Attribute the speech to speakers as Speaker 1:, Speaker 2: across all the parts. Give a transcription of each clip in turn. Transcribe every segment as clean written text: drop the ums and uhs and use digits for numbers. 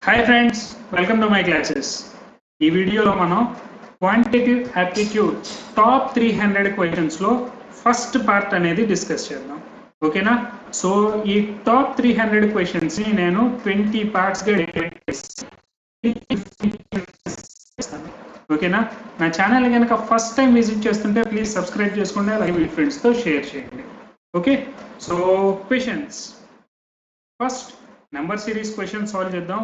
Speaker 1: Hi friends, welcome to my classes. ఈ వీడియోలో మనం క్వాంటిటేటివ్ యాప్టిట్యూడ్ టాప్ 300 క్వశ్చన్స్ లో ఫస్ట్ పార్ట్ అనేది డిస్కస్ చేద్దాం. ఓకేనా? సో ఈ టాప్ 300 క్వశ్చన్స్ ని నేను 20 పార్ట్స్ గా డివైడ్ చేసి ఓకేనా? నా ఛానల్ కనుక ఫస్ట్ టైం విజిట్ చేస్తుంటే ప్లీజ్ సబ్స్క్రైబ్ చేసుకోండి, అలాగే మీ ఫ్రెండ్స్ తో షేర్ చేయండి. Okay, so questions first number series question solve చేద్దాం.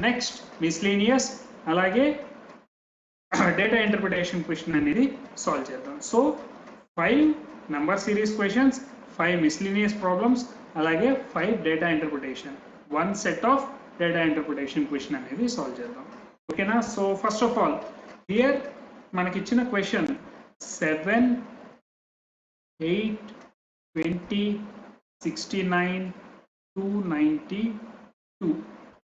Speaker 1: నెక్స్ట్ మిస్లీనియస్ అలాగే డేటా ఇంటర్ప్రిటేషన్ క్వశ్చన్ అనేది సాల్వ్ చేద్దాం. So 5 number series questions, 5 miscellaneous problems, అలాగే 5 data interpretation, 1 set of data interpretation question అనేది సాల్వ్ చేద్దాం. ఓకేనా? So first of all here మనకి ఇచ్చిన క్వశ్చన్ 7, 8, 20, 69, 292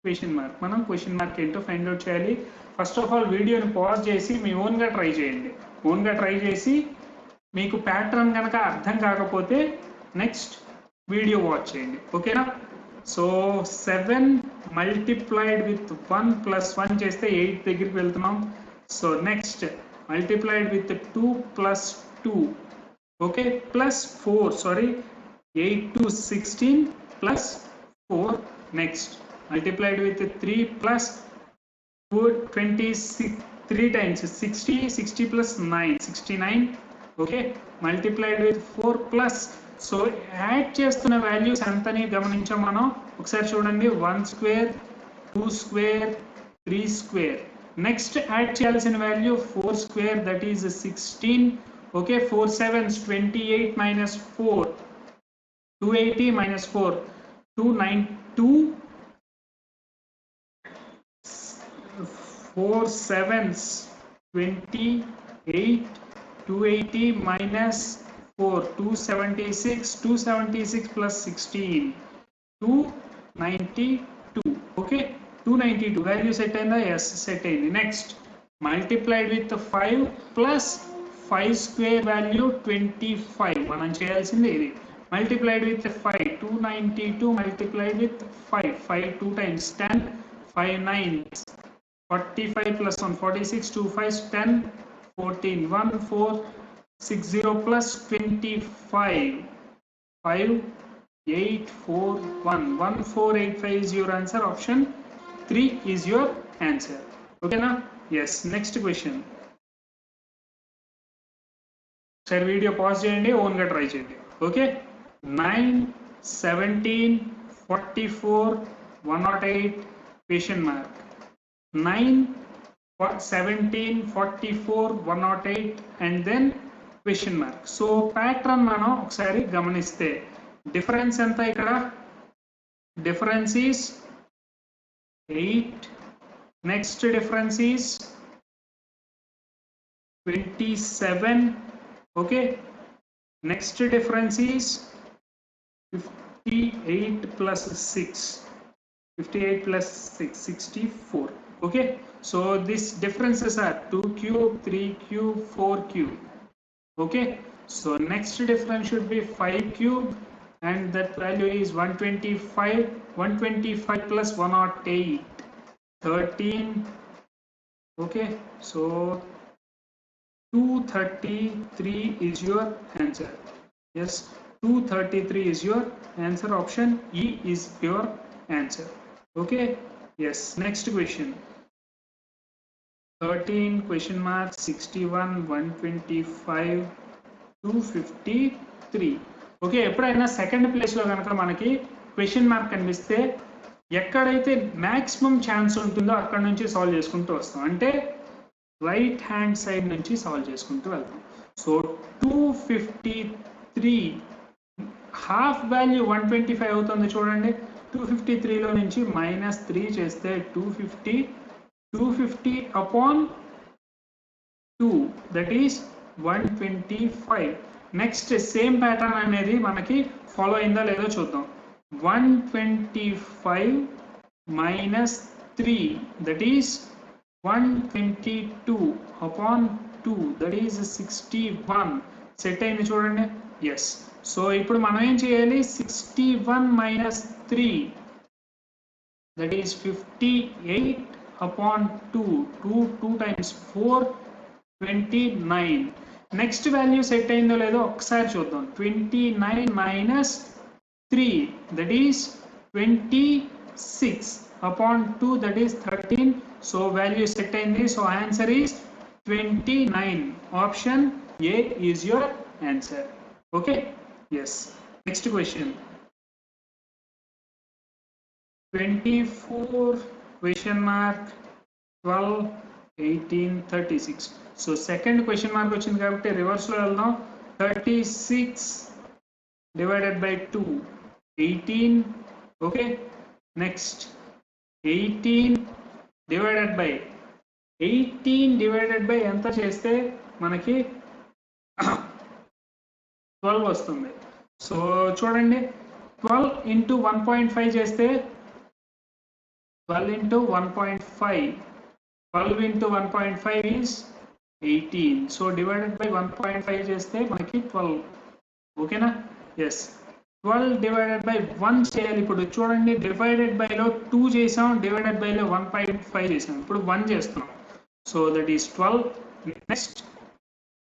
Speaker 1: క్వశ్చన్ మార్క్. మనం క్వశ్చన్ మార్క్ ఏంటో ఫైండ్ అవుట్ చేయాలి. ఫస్ట్ ఆఫ్ ఆల్ వీడియోని పాజ్ చేసి మీ ఓన్గా ట్రై చేయండి. ఓన్గా ట్రై చేసి మీకు ప్యాటర్న్ కనుక అర్థం కాకపోతే నెక్స్ట్ వీడియో వాచ్ చేయండి. ఓకేనా? సో 7 మల్టిప్లైడ్ విత్ 1 ప్లస్ 1 చేస్తే 8 దగ్గరికి వెళ్తున్నాం. So next multiplied with 2 plus 2 okay plus 4 sorry 8 to 16 plus 4 next multiplied with 3 plus 4 26 3 times 60 plus 9 69 okay multiplied with 4 plus so add చేస్తున్న వాల్యూస్ ఎంతని గమనించాం మనం ఒకసారి చూడండి 1 square 2 square 3 square next add చేయాల్సిన value 4 square that is 16 okay 4 7s 28 minus 4 280 minus 4 292 4 7s 28 280 minus 4 276 plus 16 292 okay 292 value set అయిందా yes set అయింది next multiplied with 5 plus 5 square value 25 మనం చేయాల్సింది ఇది multiplied with 5 292 multiplied with 5 5 2 times 10 5 9 45 plus 1 46 2 5 10 14 1 4 6 0 plus 25 5 8 4 1 1 4 8 5 is your answer. Option 3 is your answer. Okay na? Yes. Next question. Sir video pause cheyandi own ga try cheyandi. Okay 9 17 44 108 question mark 9 17 44 108 and then question mark. So pattern మనం ఒకసారి గమనిస్తే difference ఎంత ఇక్కడ difference is 8 next difference is 27 okay next difference is 58 plus 6 58 plus 6 64 okay so these differences are 2 cube 3 cube 4 cube okay so next difference should be 5 cube and that value is 125 plus 108 13 okay so 233 is your answer. Yes 233 is your answer. Option E is your answer. Okay yes next question 13 question mark 61 125 253 okay ఎప్పుడైనా second place లో కనుక మనకి question mark కనిపిస్తే ఎక్కడైతే maximum chance ఉంటుందో అక్కడ నుంచి solve చేసుకుంటూ వస్తాం అంటే రైట్ హ్యాండ్ సైడ్ నుంచి సాల్వ్ చేసుకుంటూ వెళ్తాం. సో 253 హాఫ్ వాల్యూ 125 అవుతుంది చూడండి 253 లో నుంచి -3 చేస్తే 250 upon 2 that is 125 next same pattern అనేది మనకి ఫాలో అయిందా లేదో చూద్దాం 125 minus 3 that is 122 upon 2 that is 61 set అయింది చూడండి ఎస్ సో ఇప్పుడు మనం ఏం చేయాలి 61 minus 3 that is 58 upon 2, 2 times 4, 29. Next value set అయిందో లేదో ఒకసారి చూద్దాం. 29 minus 3, that is 26 upon 2, that is 13. So value set అయింది. So answer is 29. Option A is your answer. Okay? Yes. Next question. 24 question mark 12 18 36. So second question mark వచ్చింది కాబట్టి reverse లో వెళ్దాం. 36 divided by 2, 18. Okay, next 18 divided by ఎంత చేస్తే మనకి 12 వస్తుంది. So చూడండి, 12 into 1.5 చేస్తే 12 into 1.5, 12 into 1.5 is 18. So divided by 1.5 చేస్తే మనకి 12. ఓకేనా? ఎస్. 12 divided by 1 చేయాలి. ఇప్పుడు చూడండి, డివైడెడ్ బై లో 2 చేసాం, డివైడెడ్ బై లో 1.5 చేసాం. ఇప్పుడు 1 చేస్తున్నాం. So that is 12. Next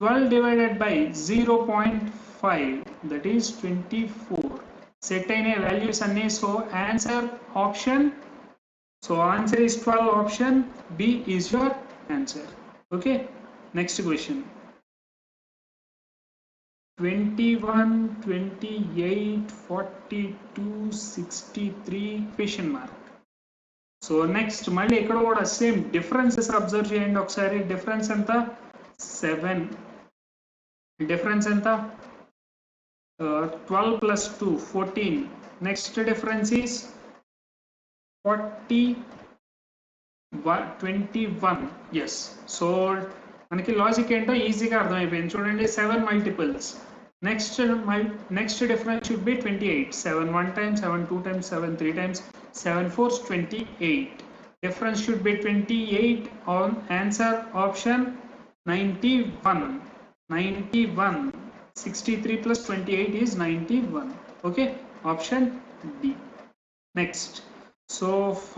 Speaker 1: 12 divided by 0.5, that is 24. Set అయిన వాల్యూస్ అన్ని. So answer option, so answer is 12. Option B is your answer. Okay, next question. 21 28 42 63 question mark. So next మళ్ళీ ఇక్కడ కూడా సేమ్ డిఫరెన్సెస్ అబ్జర్వ్ చేయండి ఒకసారి. Difference ఎంత? 7. Difference ఎంత? 12 plus 2 14. Next difference is 21. Yes. So మనకి లాజిక్ ఏంటో ఈజీగా అర్థమైపోయింది. చూడండి, 7 multiples. Next difference should be 28. 7 1 time, 7 2 times, 7 3 times, 7 4s 28. Difference should be 28. On answer option 91. 91. 63 plus 28 is 91. Okay, option D. Next. So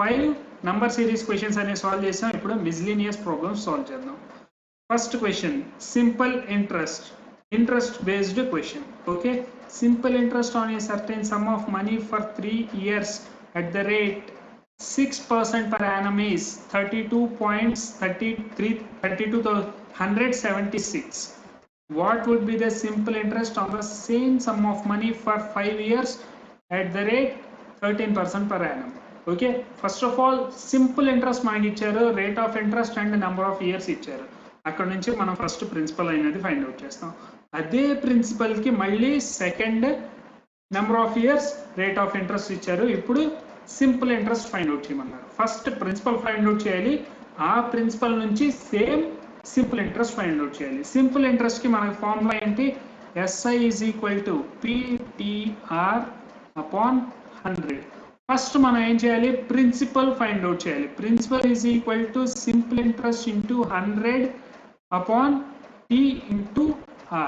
Speaker 1: 5 number series questions అనే solve చేసాం. ఇప్పుడు miscellaneous problems solve చేద్దాం. First question, simple interest based question. Okay, simple interest on a certain sum of money for 3 years at the rate 6% per annum is 32.176. What would be the simple interest on the same sum of money for 5 years at the rate 13% per annum? Okay, first of all simple interest మనకి ఇచ్చారు, rate of interest and number of years ఇచ్చారు. అక్కడ నుంచి మనం first principle అనేది find out చేస్తాం. అదే principal కి మళ్ళీ second number of years, rate of interest ఇచ్చారు. ఇప్పుడు సింపుల్ ఇంట్రెస్ట్ ఫైండ్ అవుట్ చేయమన్నారు. ఫస్ట్ ప్రిన్సిపల్ ఫైండ్ అవుట్ చేయాలి, ఆ ప్రిన్సిపల్ నుంచి same simple interest find out చేయాలి. సింపుల్ ఇంట్రెస్ట్ కి మనకి ఫార్ములా ఏంటి? SI is equal to PTR upon 100. First మనం ఏం చేయాలి? ప్రిన్సిపల్ ఫైండ్ అవుట్ చేయాలి. Principle is equal to simple interest into 100 upon T into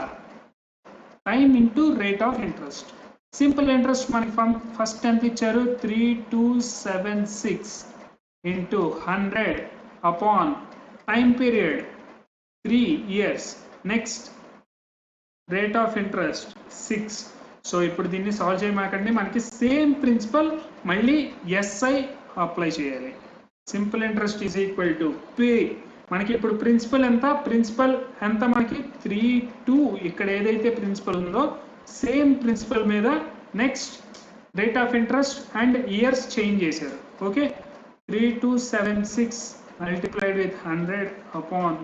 Speaker 1: R, time into rate of interest. Simple interest మనకి first ఎంత ఇచ్చారు? 3276 into 100 upon time period 3 years. Next rate of interest 6. So ఇప్పుడు దీన్ని solve చేయమాకండి, మనకి same principle మళ్ళీ SI apply చేయాలి. Simple interest is equal to P. మనకి ఇప్పుడు ప్రిన్సిపల్ ఎంత? ప్రిన్సిపల్ ఎంత మనకి 32. ఇక్కడ ఏదైతే ప్రిన్సిపల్ ఉందో సేమ్ ప్రిన్సిపల్ మీద next rate of interest and years change చేశారు. Okay, 3276 multiplied with 100 upon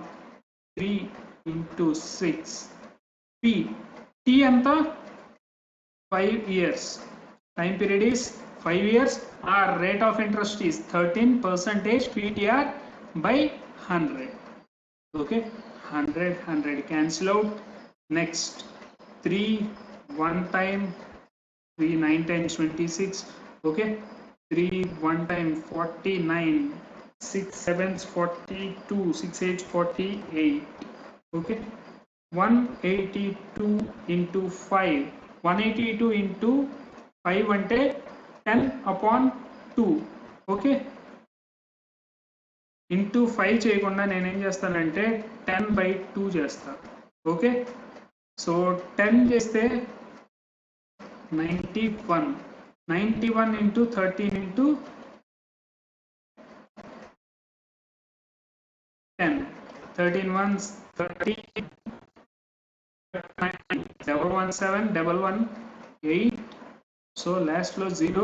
Speaker 1: 3 into 6. P ఎంత? 5 years. Time period is 5 years. Our rate of interest is 13% PTR by 100. Okay, 100 cancel out. Next 3 1 time, 3 9 times 26. Okay, 3 1 time 49, 6 7s 42, 6 8s 48. Okay, 182 into 5. 182 into 5 అంటే 10 upon 2. Okay, into 5 చేయకుండా నేనేం చేస్తానంటే 10/2 చేస్తాను. Okay, so 10 చేస్తే 91, 91 into 13 into 10, 13 ones 30, 117, 118, so last లో 0.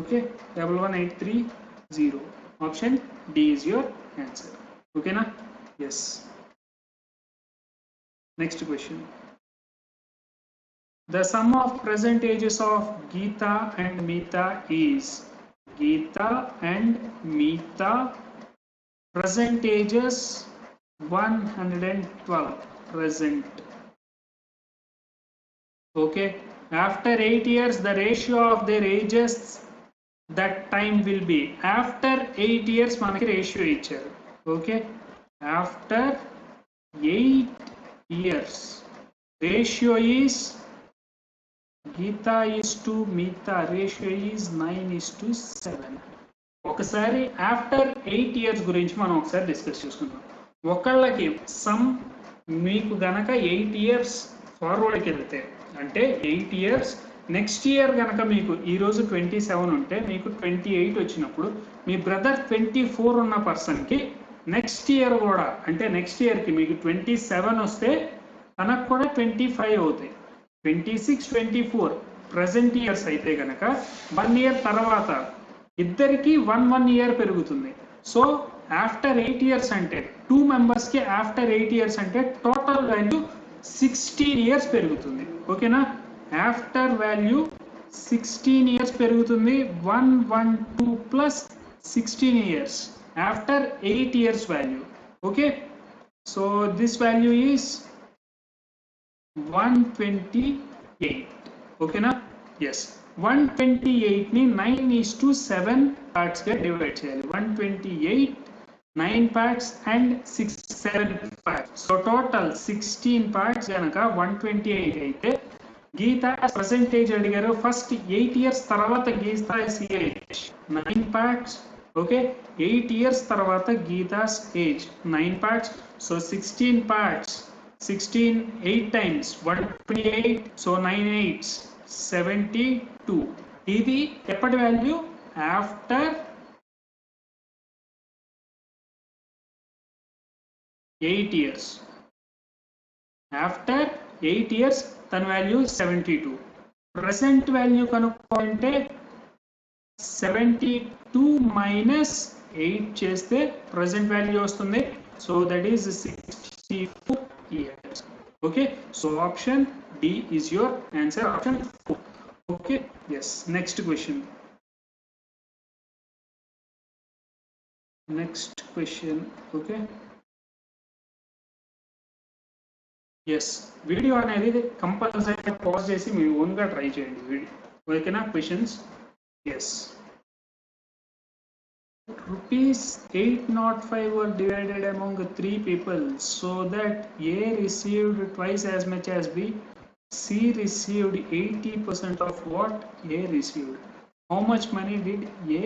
Speaker 1: Okay, 11830. Option D is your answer. Okay na? Yes. Next question. The sum of present ages of Geeta and Meeta is Geeta and Meeta present ages 112 present. Okay, after 8 years the ratio of their ages that time will be. After 8 years manaki ratio icharu. Okay, after 8 years ratio is Geeta is to Meeta ratio is 9:7. ఒకసారి after 8 years గురించి మనం ఒకసారి discuss చేసుకుందాం. ఒకళ్ళకి some మీకు గనక 8 years ఫార్వర్డ్కి వెళ్తే అంటే 8 years నెక్స్ట్ ఇయర్ కనుక మీకు ఈరోజు 27 ఉంటే మీకు 28 వచ్చినప్పుడు మీ బ్రదర్ 24 ఉన్న పర్సన్కి నెక్స్ట్ ఇయర్ కూడా అంటే నెక్స్ట్ ఇయర్కి మీకు 27 వస్తే తనకు కూడా 25 అవుతాయి. 26, 24 ప్రజెంట్ ఇయర్స్ అయితే కనుక 1 year తర్వాత ఇద్దరికి 1 year పెరుగుతుంది. సో ఆఫ్టర్ 8 years అంటే 2 మెంబర్స్కి ఆఫ్టర్ 8 years అంటే టోటల్ వాల్యూ 16 years పెరుగుతుంది. ఓకేనా, ఆఫ్టర్ వాల్యూ 16 years పెరుగుతుంది. 112 plus 16 years after 8 years value. Okay, so this value is 128. ఓకేనా, ఎస్. 128 ని 9:7 parts గా డివైడ్ చేయాలి. 128 9 parts and 7 parts. So total 16 parts గనక 128 అయితే గీత పర్సెంటేజ్ అడిగారు. ఫస్ట్ 8 years తర్వాత Geetha age 9 parts. Okay, 8 years తర్వాత Geetha's age 9 parts. So 16 parts, 16 8 times 128, so 9 8s 72. ఇది ఎప్పటి value? After 8 years. After 8 years తన వాల్యూ 72. ప్రెసెంట్ వాల్యూ కనుక్కోవాలంటే 72 మైనస్ 8 చేస్తే ప్రెసెంట్ వాల్యూ వస్తుంది. So that is 64 years. Okay, so option D is your answer, option 4. Okay, yes. Next question. Okay, yes. Video అనేది compulsory pause చేసి మీ own గా try చేయండి video. ఓకేనా? Questions. yes. ₹805 were divided among 3 people so that A received twice as much as B. C received 80% of what A received. How much money did A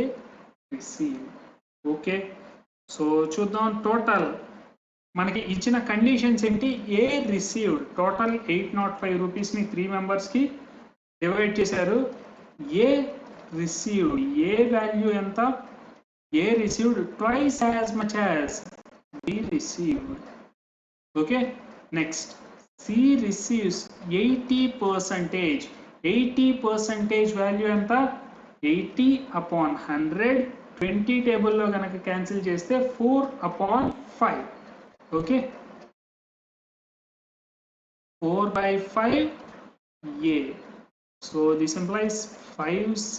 Speaker 1: receive? Okay, so చూద్దాం. Total మనకి ఇచ్చిన conditions ఏంటి? A received total 805 రూపీస్ని 3 మెంబర్స్కి divide చేశారు. A received, A value ఎంత? A received twice as much as B received. Okay, next C receives 80%. 80% value anta 80 upon 100. 20 table lo ganaka cancel cheste 4 upon 5. Okay, 4 by 5 A. So this implies 5C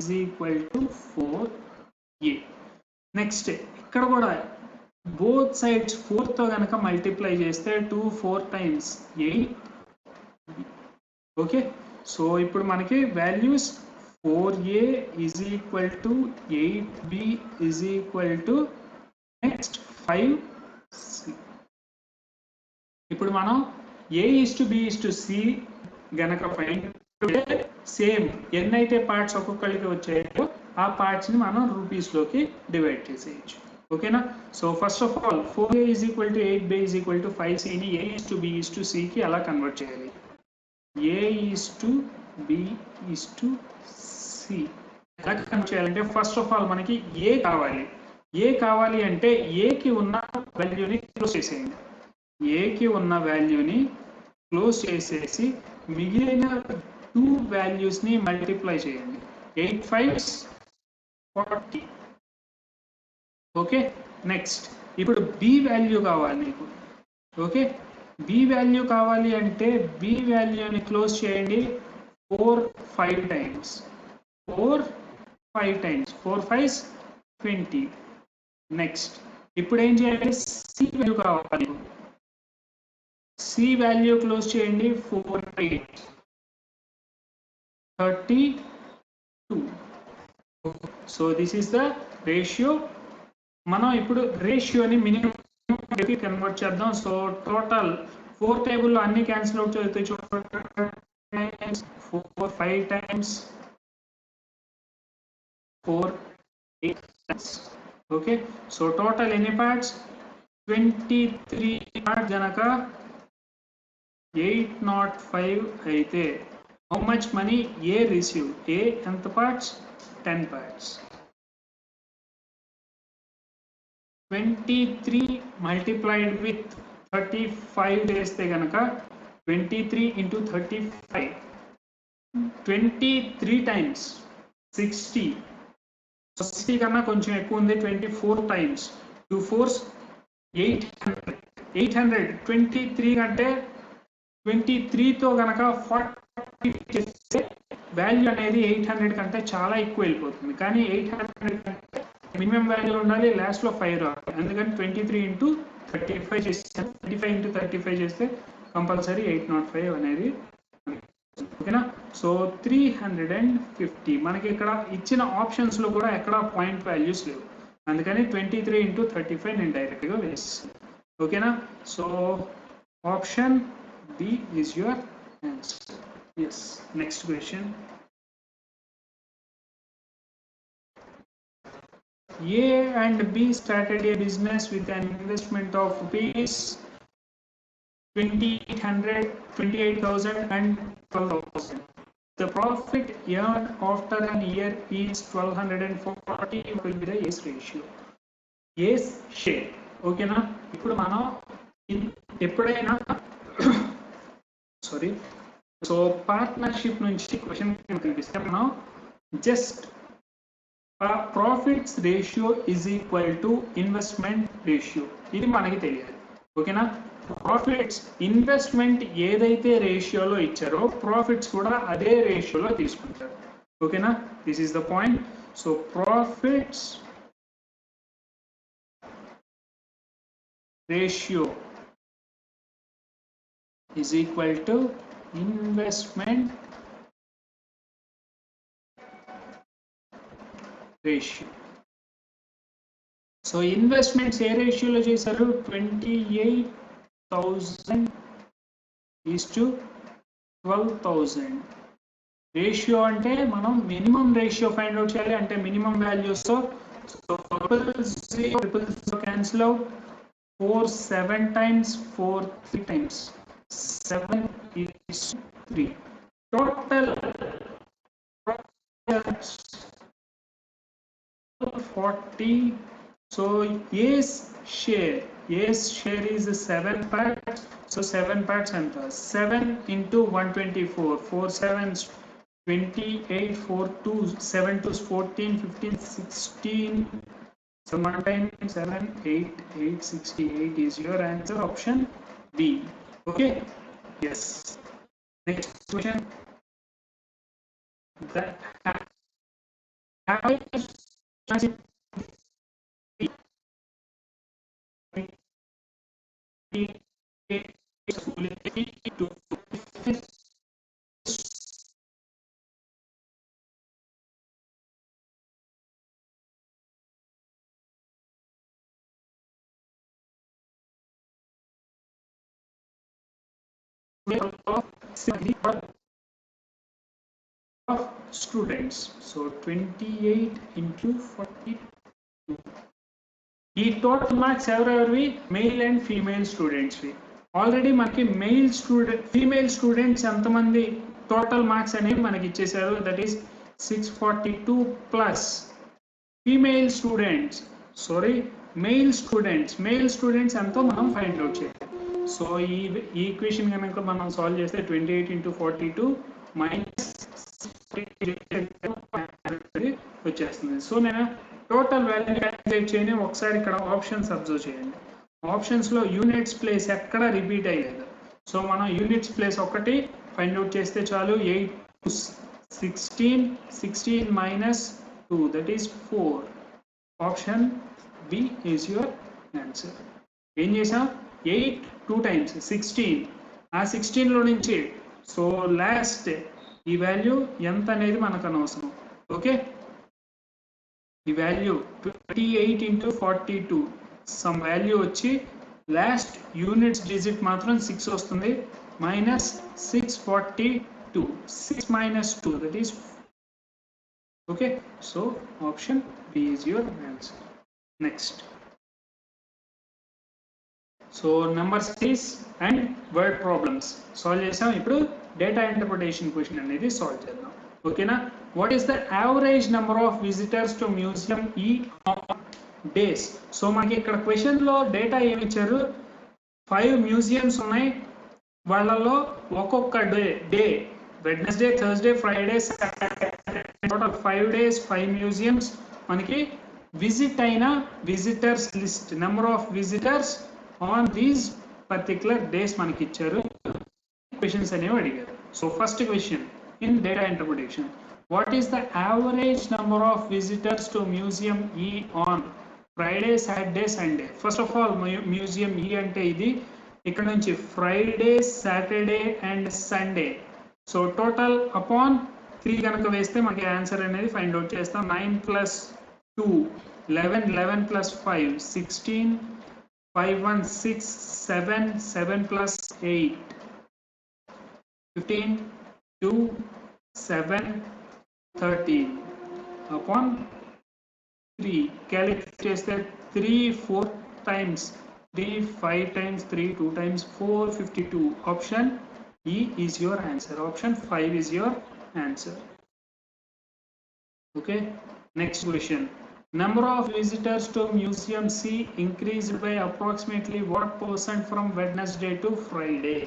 Speaker 1: is equal to 4A. Next ఇక్కడ కూడా both sides 4తో కనుక multiply చేస్తే 2 4 times 8. Okay, so ఇప్పుడు మనకి values 4A is equal to 8B is equal to next 5C. ఇప్పుడు మనం A is to B is to C గనక find same ఎన్నైతే పార్ట్స్ ఒక్కొక్కరికి వచ్చాయో ఆ పార్ట్స్ని మనం రూపీస్లోకి డివైడ్ చేసేయచ్చు. ఓకేనా? So first of all 4a is equal to 8b is equal to 5cని a is to b is to cకి అలా కన్వర్ట్ చేయాలి. a is to b is to c ఎలా కన్వర్ట్ చేయాలంటే ఫస్ట్ ఆఫ్ ఆల్ మనకి a కావాలి అంటే ఏకి ఉన్న వాల్యూని క్లోజ్ చేసేయండి. ఏకి ఉన్న వాల్యూని క్లోజ్ చేసేసి మిగిలిన 2 వాల్యూస్ని మల్టిప్లై చేయండి. 8 5s 40. ఓకే, నెక్స్ట్ ఇప్పుడు బి వాల్యూ కావాలి మీకు. ఓకే, బి వాల్యూ కావాలి అంటే బి వాల్యూని క్లోజ్ చేయండి 4 5 టైమ్స్ 4 5 టైమ్స్ 4 5s 20. నెక్స్ట్ ఇప్పుడు ఏం చేయాలి, సి వాల్యూ కావాలి. సి వాల్యూ క్లోజ్ చేయండి 4 8 32. So this is the ratio. మనం ఇప్పుడు రేషియోని మినిమం కన్వర్ట్ చేద్దాం. సో టోటల్ 4 టేబుల్లో అన్ని క్యాన్సిల్ అవుట్ అవుతాయి చూడండి. 4 5 times 4 8 times. Okay, so total ఎన్ని పార్ట్స్ 23 పార్ట్స్ గనక 805 అయితే how much money A receive? A ఎంత పార్ట్స్ 10 పార్ట్స్. 23 multiplied with 35 చేస్తే గనక 23 into 35 23 times 60. 60 కన్నా కొంచెం ఎక్కువ ఉంది. 24 times 2 4s 800. 23 అంటే 23తో గనక 40 చేస్తే వాల్యూ అనేది 800 కంటే చాలా ఎక్కువ వెళ్ళిపోతుంది. కానీ 800 కంటే మినిమం వాల్యూ ఉండాలి, లాస్ట్లో 5 రావాలి. అందుకని 23 into 35 చేస్తాను. 25 into 35 చేస్తే కంపల్సరీ 805 అనేది. ఓకేనా? సో 350. మనకి ఇక్కడ ఇచ్చిన ఆప్షన్స్లో కూడా ఎక్కడ పాయింట్ వాల్యూస్ లేవు, అందుకని 23 into 35 నేను డైరెక్ట్గా వేస్తాను. ఓకేనా? So option B is your answer. Yes. Next question. A and B started a business with an investment of rupees 28,000 and 12,000. The profit earned after an year is 1240. Will be the A's ratio. A's share. ఓకేనా? ఇప్పుడు మనం ఎప్పుడైనా sorry, so partnership నుంచి question కనిపిస్తే మనం just profits ratio is equal to investment ratio, ఇది మనకి తెలియాలి. ఓకేనా? ప్రాఫిట్స్ ఇన్వెస్ట్మెంట్ ఏదైతే రేషియోలో ఇచ్చారో ప్రాఫిట్స్ కూడా అదే రేషియోలో తీసుకుంటారు. ఓకేనా? This is the point. So profits ratio is equal to investment ratio. So investments ఏ రేషియోలో చేశారు? 28,000 ఈస్ టు 12,000. రేషియో అంటే మనం మినిమం రేషియో ఫైండ్ అవుట్ చేయాలి, అంటే minimum values. So cancel out 4 7 times 4 3 times 7 is 3. Total 40. So A's share is 7 parts. So 7 parts and 7 into 124. 4 7s 28. 4 2s 7 2s 14 15 16. So 1 times 7 8 868 is your answer, option B. Okay. Yes. Next question. That of students. So 28 into 40. ఈ total marks ఎవరెవరివి? Male and female స్టూడెంట్స్వి. Already మనకి female students ఎంతమంది total marks అనేవి మనకి ఇచ్చేసారు. That is 642 plus female students, male students ఎంతో మనం ఫైండ్ అవుట్ చేయాలి. సో ఈ ఈక్వేషన్ కనుక మనం సాల్వ్ చేస్తే 28 into 42 మైనస్ వచ్చేస్తుంది. సో నేను టోటల్ వాల్యూ క్యాలిక్యులేట్ చేయని ఒకసారి ఇక్కడ ఆప్షన్స్ అబ్జర్వ్ చేయండి. ఆప్షన్స్లో యూనిట్స్ ప్లేస్ ఎక్కడ రిపీట్ అయ్యేది. సో మనం యూనిట్స్ ప్లేస్ ఒకటి ఫైండ్ అవుట్ చేస్తే చాలు. 8 16 minus 2 that is 4. Option B is your answer. ఏం చేసాం? 8 2 times 16. ఆ 16 లో నుంచి సో లాస్ట్ ఈ వాల్యూ ఎంత అనేది మనకు అనవసరం. ఓకే, ఈ వాల్యూ 28 into 42 సమ్ వాల్యూ వచ్చి లాస్ట్ యూనిట్స్ డిజిట్ మాత్రం 6 వస్తుంది. Minus 642, 6 minus 2 that is 4. Okay, so option B is your answer. Next, so number series and word problems solve chesam. Ippudu data interpretation question anedi solve chedam. Okay na? What is the average number of visitors to museum E on days? So manaki ikkada question lo data em icharu, 5 museums unnai, వాళ్ళలో ఒక్కొక్క day Wednesday, Thursday, Friday, Saturday, total 5 days 5 museums మనకి visit అయిన visitors list, number of visitors on these particular days మనకి ఇచ్చారు. Questions అనేవి అడిగారు. So first question in data interpretation, what is the average number of visitors to museum E on Friday, Saturday, Sunday? First of all museum E అంటే ఇది ఇక్కడ నుంచి Friday, Saturday and Sunday. So total upon 3 కనుక వేస్తే మనకి answer అనేది find out చేస్తాం. 9 plus 2 11, 11 plus 5 16, 5 1 6 7, 7 plus 8 15, 2 7 13 upon 3 calculate చేస్తే 3 4 times 3 5 times 3 2 times 4 52. Option E is your answer. Option 5 is your answer. Okay, next question. Number of visitors to museum C increased by approximately what percent from Wednesday to Friday?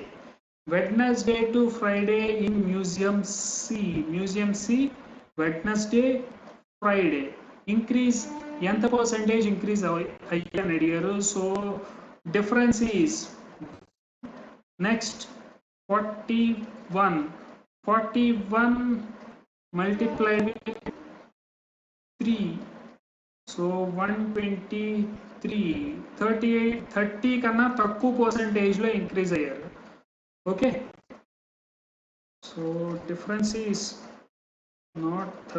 Speaker 1: Wednesday to Friday in museum C Wednesday Friday increase ఎంత percentage increase అయ్యాని అడిగారు. So difference is next 41 multiplied with 3, so 123, 30 కన్నా తక్కువ percentage లో increase అయ్యారు. Okay, so difference is not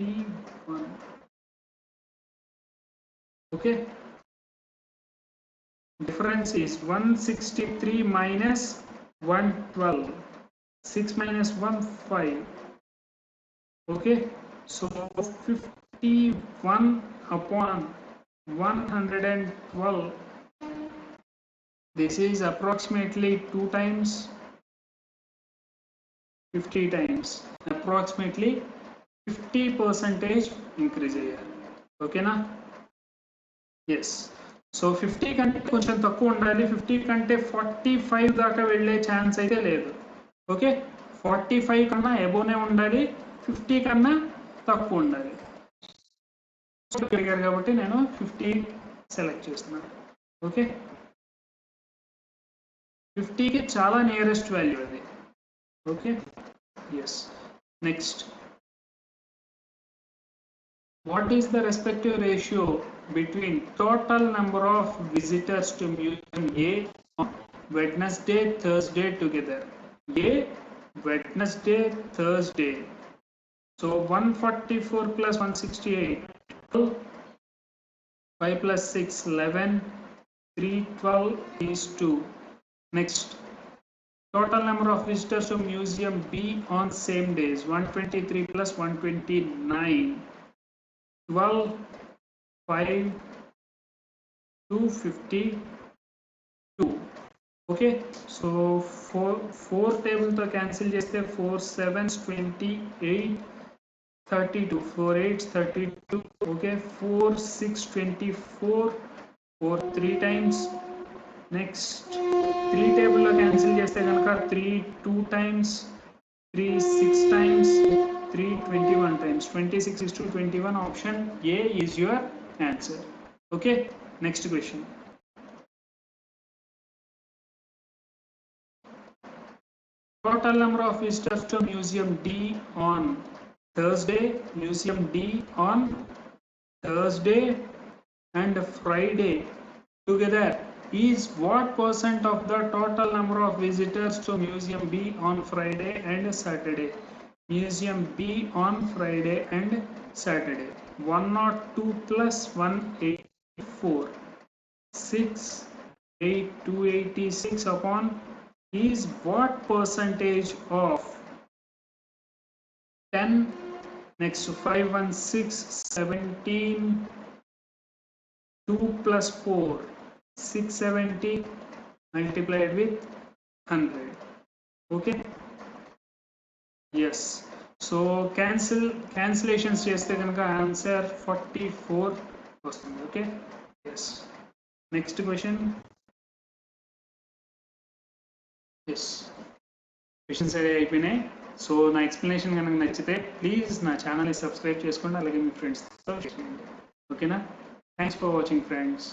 Speaker 1: 51. Okay, difference is 163 minus 112, 6 minus 1 5. Okay, so 51 upon 112, this is approximately 2 times 50 times, approximately 50% increase అయ్యారు. ఓకేనా? Yes. So 50 కంటే కొంచెం తక్కువ ఉండాలి. 50 కంటే 45 దాకా వెళ్ళే ఛాన్స్ అయితే లేదు. ఓకే, 45 కన్నా ఎబోనే ఉండాలి, 50 కన్నా తక్కువ ఉండాలి. అడిగారు కాబట్టి నేను 50 సెలెక్ట్ చేస్తున్నాను. ఓకే, 50కి చాలా నియరెస్ట్ వాల్యూ అది. Okay, yes. Next, what is the respective ratio between total number of visitors to museum A on Wednesday, Thursday together? A, Wednesday, Thursday. So 144 plus 168, 12, 5 plus 6, 11, 3, 12 is 2. Next, Total number of visitors to museum B on same days 123 plus 129 12 5 252 okay so 4 table to cancel చేస్తే 4 7s 28 32 4 8s 32 okay 4 6 24 4 3 times next 3 table లో cancel చేస్తే కనుక 3 2 times 3 6 times 3 21 times 26 is to 21 option A is your answer okay next question total number of visitors to museum D on Thursday museum D on Thursday and Friday together is what percent of the total number of visitors to museum B on Friday and Saturday museum B on Friday and Saturday 102 plus 184 6 8 286 upon is what percentage of 10 next 5 1 6 17 2 plus 4 670 multiplied with 100 okay yes so cancellations cheste ganaka answer 44 vastundi okay yes next question yes questions అయిపోయినాయి so నా explanation కనుక నచ్చితే please నా ఛానల్ని subscribe చేసుకోండి అలాగే మీ ఫ్రెండ్స్తో share చేయండి ఓకేనా థ్యాంక్స్ ఫర్ వాచింగ్ ఫ్రెండ్స్